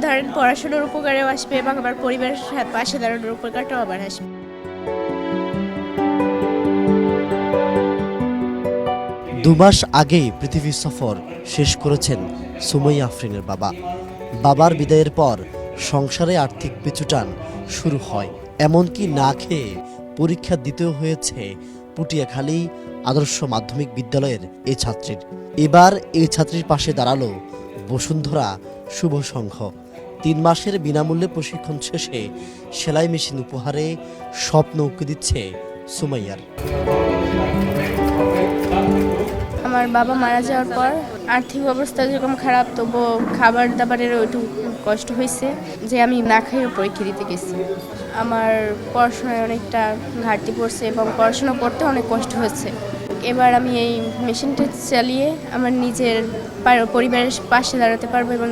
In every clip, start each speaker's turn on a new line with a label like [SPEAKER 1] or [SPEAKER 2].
[SPEAKER 1] ধরেন পড়াশোনার উপকারেও আসবে এবং আমার পরিবারের পাশে দাঁড়ানোর উপকারটাও আবার আসবে।
[SPEAKER 2] 2 মাস আগেই পৃথিবী সফর শেষ করেছেন সুমাইয়া আফরিনের বাবা। বাবার বিদায়ের পর সংসারে আর্থিক পিছুটান শুরু হয়, এমনকি না খেয়ে পরীক্ষা দিতেও হয়েছে পুটিয়াখালী আদর্শ মাধ্যমিক বিদ্যালয়ের এই ছাত্রীর। এবার এই ছাত্রীর পাশে দাঁড়ালো বসুন্ধরা শুভ সংঘ। 3 মাসের বিনামূল্যে প্রশিক্ষণ শেষে সেলাই মেশিন উপহারে স্বপ্ন উঁকি দিচ্ছে সুমাইয়ার।
[SPEAKER 1] আমার বাবা মারা যাওয়ার পর আর্থিক অবস্থা যেরকম খারাপ, তবুও খাবার দাবারেরও একটু কষ্ট হয়েছে যে আমি না খাইয়েও পরীক্ষা দিতে গেছি। আমার পড়াশোনায় অনেকটা ঘাটতি পড়ছে এবং পড়াশোনা করতে অনেক কষ্ট হচ্ছে। এবার আমি এই মেশিনটা চালিয়ে আমার নিজের পরিবারের পাশে দাঁড়াতে পারবো এবং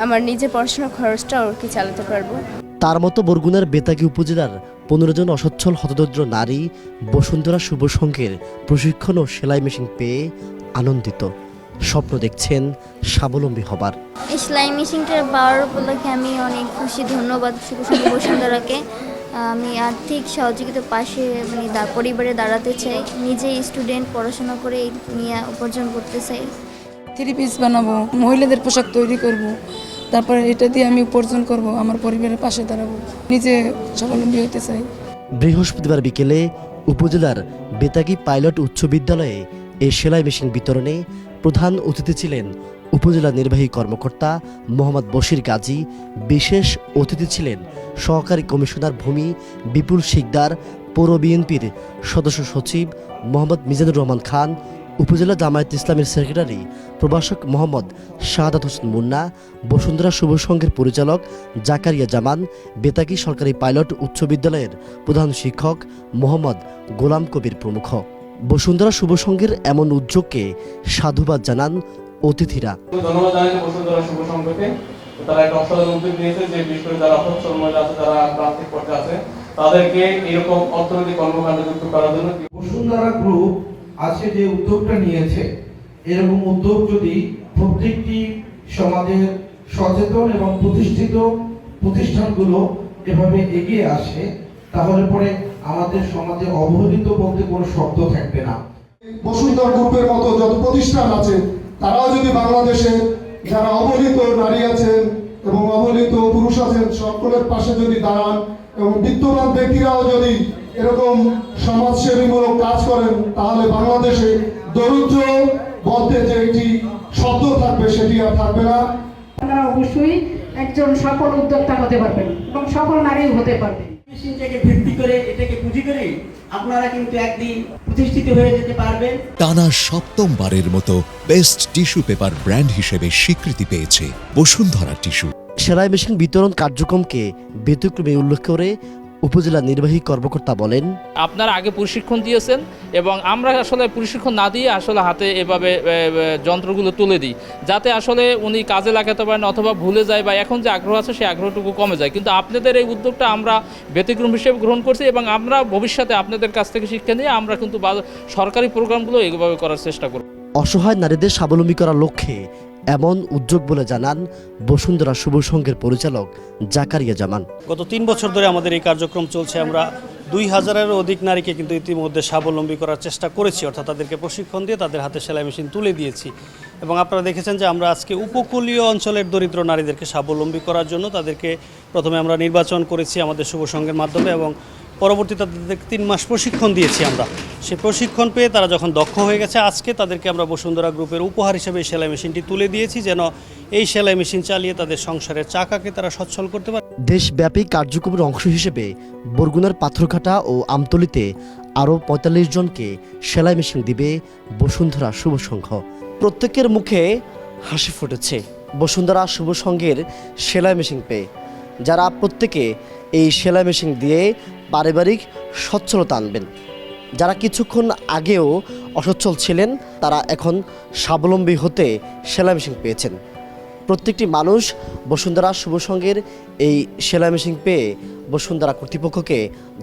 [SPEAKER 1] আমার নিজের পড়াশোনার খরচটাও আর কি চালাতে পারবো।
[SPEAKER 2] তার মতো বরগুনার বেতাগী উপজেলার 15 জন অসচ্ছল হতদরিদ্র নারী বসুন্ধরা শুভ সংঘের প্রশিক্ষণ ও সেলাই মেশিন পেয়ে আনন্দিত। স্বপ্ন দেখছেন স্বাবলম্বী হবার।
[SPEAKER 3] এই সেলাই মেশিনটা পাওয়ার উপলক্ষে আমি অনেক খুশি। ধন্যবাদ শুভ সংঘ বসুন্ধরাকে। আমি আর্থিক সহযোগিতার পাশে পরিবারে দাঁড়াতে চাই। নিজেই স্টুডেন্ট, পড়াশোনা করে নিয়ে উপার্জন করতে চাই।
[SPEAKER 4] 3 পিস বানাবো, মহিলাদের পোশাক তৈরি করব, তারপরে এটা দিয়ে আমি উপার্জন করব, আমার পরিবারের পাশে দাঁড়াবো, নিজে স্বাবলম্বী হতে চাই।
[SPEAKER 2] বৃহস্পতিবার বিকেলে উপজেলার বেতাগী পাইলট উচ্চ বিদ্যালয়ে এই সেলাই মেশিন বিতরণে প্রধান অতিথি ছিলেন উপজেলা নির্বাহী কর্মকর্তা মোহাম্মদ বশির গাজী। বিশেষ অতিথি ছিলেন সহকারী কমিশনার ভূমি বিপুল শিকদার, পৌর বিএনপির সদস্য সচিব মোহাম্মদ মিজানুর রহমান খান, উপজেলা জামায়াত ইসলামের সেক্রেটারি প্রভাষক মোহাম্মদ শাহাদাত হোসেন মুন্না, বসুন্ধরা শুভ সংঘের পরিচালক জাকারিয়া জামান, বেতাগী সরকারি পাইলট উচ্চ বিদ্যালয়ের প্রধান শিক্ষক মোহাম্মদ গোলাম কবির প্রমুখ। বসুন্ধরা শুভ সংঘের এমন উদ্যোগকে সাধুবাদ জানান অতিথিরা।
[SPEAKER 5] ধন্যবাদ জানাই বসুন্ধরা শুভ সংঘকে। তারা একটা অসাধারণ উদ্যোগ নিয়েছে যে বিশেষ করে যারা অসচ্ছল মহিলা আছে, যারা আর্থিক পর্যায়ে আছে, তাদেরকে এরকম অর্থনৈতিক কর্মকাণ্ডে যুক্ত করার জন্য
[SPEAKER 6] বসুন্ধরা গ্রুপ আজকে যে উদ্যোগটা নিয়েছে, এরকম উদ্যোগ যদি প্রত্যেকটি সমাজের সচেতন এবং প্রতিষ্ঠিত প্রতিষ্ঠানগুলো এভাবে এগিয়ে আসে, তাহলে পরে আমাদের সমাজে অবহেলিত বলতে কোনো শব্দ থাকবে না।
[SPEAKER 7] বসুন্ধরা গ্রুপের মতো যত প্রতিষ্ঠান আছে, তারাও যদি বাংলাদেশে যারা অবহেলিত নারী আছেন এবং অবহেলিত পুরুষ আছেন, সকলের পাশে যদি দাঁড়ান এবং বিত্তবান ব্যক্তিরাও যদি এরকম সমাজসেবীমূলক কাজ করেন, তাহলে বাংলাদেশে দরিদ্র বলতে যে একটি শব্দ থাকবে, সেটি আর থাকবে না।
[SPEAKER 8] আপনারা অবশ্যই একজন সফল উদ্যোক্তা হতে পারবেন এবং সফল নারীও হতে পারবেন।
[SPEAKER 9] মেশিনটাকে ভিত্তি করে, এটাকে পুঁজি করে আপনারা কিন্তু একদিন প্রতিষ্ঠিত হয়ে যেতে পারবেন।
[SPEAKER 10] টানা 7ম-বারের মতো বেস্ট টিস্যু পেপার ব্র্যান্ড হিসেবে স্বীকৃতি পেয়েছে বসুন্ধরা টিস্যু।
[SPEAKER 2] সেলাই মেশিন বিতরণ কার্যক্রমকে ব্যতিক্রমে উল্লেখ করে উপজেলা নির্বাহী কর্মকর্তা বলেন,
[SPEAKER 11] আপনারা আগে প্রশিক্ষণ দিয়েছেন এবং আমরা আসলে প্রশিক্ষণ না দিয়ে আসলে হাতে এভাবে যন্ত্রগুলো তুলে দিই, যাতে আসলে উনি কাজে লাগাতে পারেন অথবা ভুলে যায় বা এখন যে আগ্রহ আছে সেই আগ্রহটুকু কমে যায়। কিন্তু আপনাদের এই উদ্যোগটা আমরা ব্যতিক্রম হিসেবে গ্রহণ করছি এবং আমরা ভবিষ্যতে আপনাদের কাছ থেকে শিক্ষা নিয়ে আমরা কিন্তু সরকারি প্রোগ্রামগুলো এইভাবে করার চেষ্টা করব।
[SPEAKER 2] অসহায় নারীদের স্বাবলম্বী করার লক্ষ্যে এমন উদ্যোগ বলে জানান বসুন্ধরা শুভ সংঘের পরিচালক জাকারিয়া জামান।
[SPEAKER 12] গত 3 বছর ধরে আমাদের এই কার্যক্রম চলছে। আমরা 2000-এরও অধিক নারীকে কিন্তু ইতিমধ্যে স্বাবলম্বী করার চেষ্টা করেছি, অর্থাৎ তাদেরকে প্রশিক্ষণ দিয়ে তাদের হাতে সেলাই মেশিন তুলে দিয়েছি। এবং আপনারা দেখেছেন যে আমরা আজকে উপকূলীয় অঞ্চলের দরিদ্র নারীদেরকে স্বাবলম্বী করার জন্য তাদেরকে প্রথমে আমরা নির্বাচন করেছি আমাদের শুভ সংঘের মাধ্যমে এবং পরবর্তীতে তাদেরকে 3 মাস প্রশিক্ষণ দিয়েছি আমরা। সেই প্রশিক্ষণ পেয়ে তারা যখন দক্ষ হয়ে গেছে, আজকে তাদেরকে আমরা বসুন্ধরা গ্রুপের উপহার হিসেবে এই সেলাই মেশিনটি তুলে দিয়েছি, যেন এই সেলাই মেশিন চালিয়ে তাদের সংসারের চাকাকে তারা সচ্ছল করতে পারে।
[SPEAKER 2] দেশব্যাপী কার্যক্রমের অংশ হিসেবে বরগুনার পাথরঘাটা ও আমতলীতে আরও 45 জনকে সেলাই মেশিন দিবে বসুন্ধরা শুভ সংঘ। প্রত্যেকের মুখে হাসি ফুটেছে বসুন্ধরা শুভ সংঘের সেলাই মেশিন পেয়ে, যারা প্রত্যেকে এই সেলাই মেশিন দিয়ে পারিবারিক সচ্ছলতা আনবেন। যারা কিছুক্ষণ আগেও অসচ্ছল ছিলেন, তারা এখন স্বাবলম্বী হতে সেলাই মেশিন পেয়েছেন। প্রত্যেকটি মানুষ বসুন্ধরা শুভ সংঘের এই সেলাই মেশিন পেয়ে বসুন্ধরা কর্তৃপক্ষকে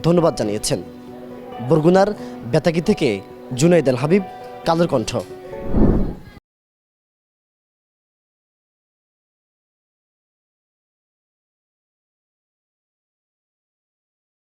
[SPEAKER 2] ধন্যবাদ জানিয়েছেন। বরগুনার বেতাগী থেকে জুনাইদ আল হাবিব, কালের কণ্ঠ।